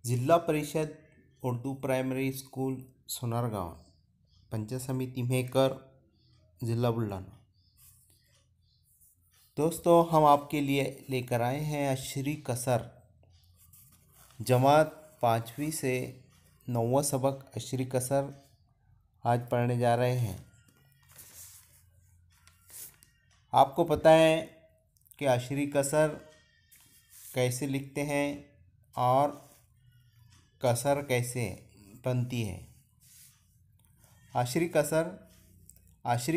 जिला परिषद Urdu primary school Sonargaon, panchayat समिति मेहकर, जिला बुल्ढाना। दोस्तों, हम आपके लिए लेकर आए हैं अशरी कसर जमात 5वीं से 9वां सबक अशरी कसर आज पढ़ने जा रहे हैं। आपको पता है कि अशरी कसर कैसे लिखते हैं और कसर कैसे बनती है। अशरी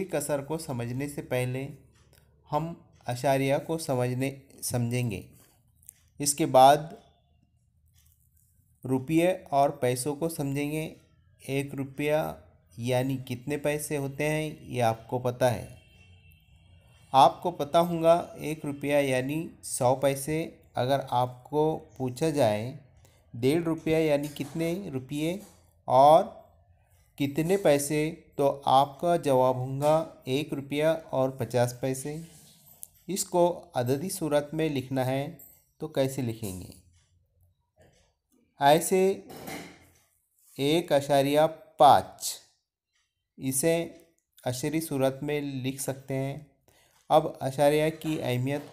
कसर को समझने से पहले हम अशारिया को समझेंगे। इसके बाद रुपये और पैसों को समझेंगे। 1 रुपया यानी कितने पैसे होते हैं ये आपको पता है। आपको पता होगा 1 रुपया यानी 100 पैसे। अगर आपको पूछा जाए 1.5 रुपया यानी कितने रुपये और कितने पैसे, तो आपका जवाब होगा 1 रुपया और 50 पैसे। इसको अददी सूरत में लिखना है तो कैसे लिखेंगे? ऐसे 1.5 इसे अशरी सूरत में लिख सकते हैं। अब अशारिया की अहमियत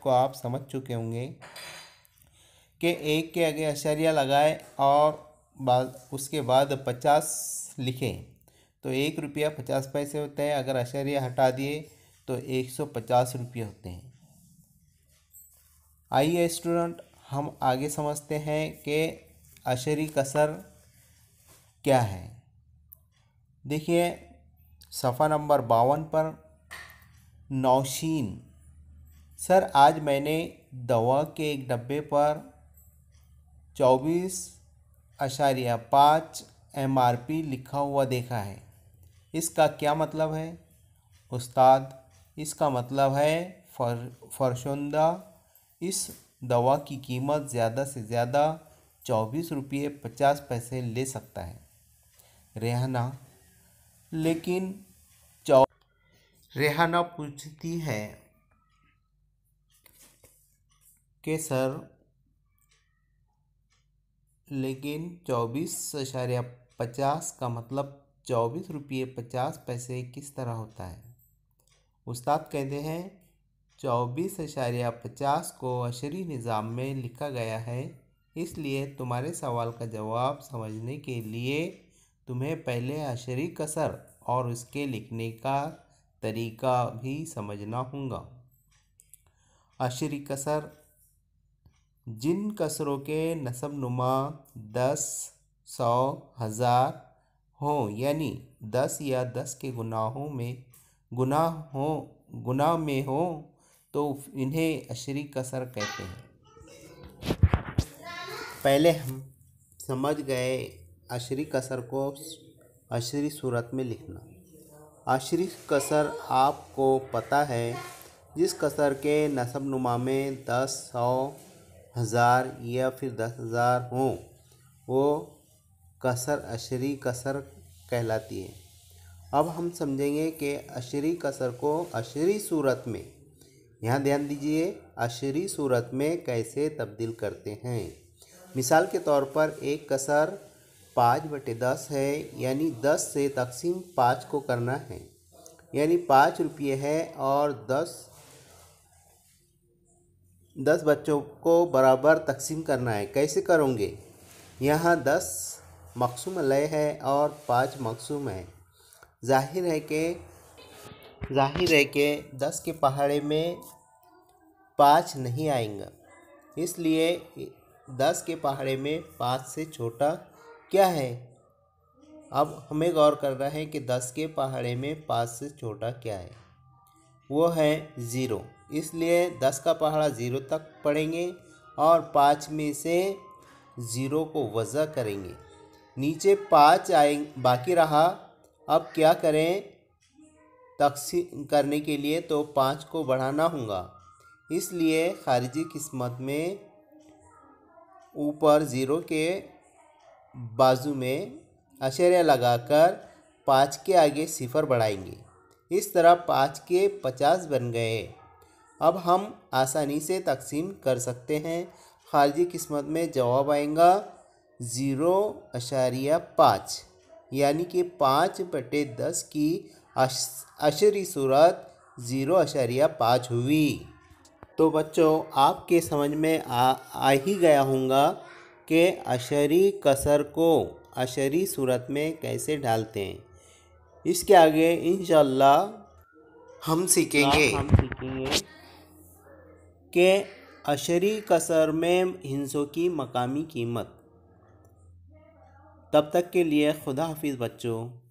को आप समझ चुके होंगे कि 1 के आगे अशारिया लगाए और उसके बाद 50 लिखें तो 1 रुपया 50 पैसे होते हैं। अगर अशारिया हटा दिए तो 150 रुपये होते हैं। आइए स्टूडेंट, हम आगे समझते हैं कि अशरी कसर क्या है। देखिए सफ़ा नंबर 52 पर नौशीन। सर, आज मैंने दवा के एक डब्बे पर 24.5 MRP लिखा हुआ देखा है। इसका क्या मतलब है? उस्ताद, इसका मतलब है फरशुंदा इस दवा की कीमत ज़्यादा से ज़्यादा 24 रुपये 50 पैसे ले सकता है। रेहाना पूछती है कि सर, लेकिन 24.50 का मतलब 24 रुपये 50 पैसे किस तरह होता है? उस्ताद कहते हैं 24.50 को अशरी निज़ाम में लिखा गया है, इसलिए तुम्हारे सवाल का जवाब समझने के लिए तुम्हें पहले अशरी कसर और उसके लिखने का तरीका भी समझना होगा। अशरी कसर जिन कसरों के नसब नुमा 10, 100, 1000 हों, यानी 10 या 10 के गुनाह में हो, तो इन्हें अशरी कसर कहते हैं। पहले हम समझ गए अशरी कसर को अशरी सूरत में लिखना। अशरी कसर आपको पता है, जिस कसर के नसब नुमा में 10, 100, 1000 या फिर 10,000 हों, वो कसर अशरी कसर कहलाती है। अब हम समझेंगे कि अशरी कसर को अशरी सूरत में, यहाँ ध्यान दीजिए, अशरी सूरत में कैसे तब्दील करते हैं। मिसाल के तौर पर एक कसर 5/10 है, यानी 10 से तकसीम 5 को करना है, यानी 5 रुपये है और 10 बच्चों को बराबर तकसीम करना है। कैसे करोगे? यहाँ 10 मकसूम अलय है और 5 मकसूम है। जाहिर है कि 10 के पहाड़े में 5 नहीं आएगा, इसलिए 10 के पहाड़े में 5 से छोटा क्या है? अब हमें गौर करना है कि 10 के पहाड़े में 5 से छोटा क्या है। वो है 0, इसलिए 10 का पहाड़ा 0 तक पढ़ेंगे और 5 में से 0 को वज़ा करेंगे। नीचे 5 बाकी रहा। अब क्या करें? तकसीम करने के लिए तो 5 को बढ़ाना होगा, इसलिए खारिजी किस्मत में ऊपर 0 के बाजू में अशरिया लगाकर 5 के आगे 0 बढ़ाएंगे। इस तरह 5 के 50 बन गए। अब हम आसानी से तकसीम कर सकते हैं। खारिजी किस्मत में जवाब आएगा 0.5, यानी कि 5/10 की अशरी सूरत 0.5 हुई। तो बच्चों, आपके समझ में आ ही गया होगा कि अशरी कसर को अशरी सूरत में कैसे ढालते हैं। इसके आगे इंशाअल्लाह हम सीखेंगे कि अशरी कसर में हिंसों की मकामी कीमत। तब तक के लिए खुदा हाफिज़ बच्चों।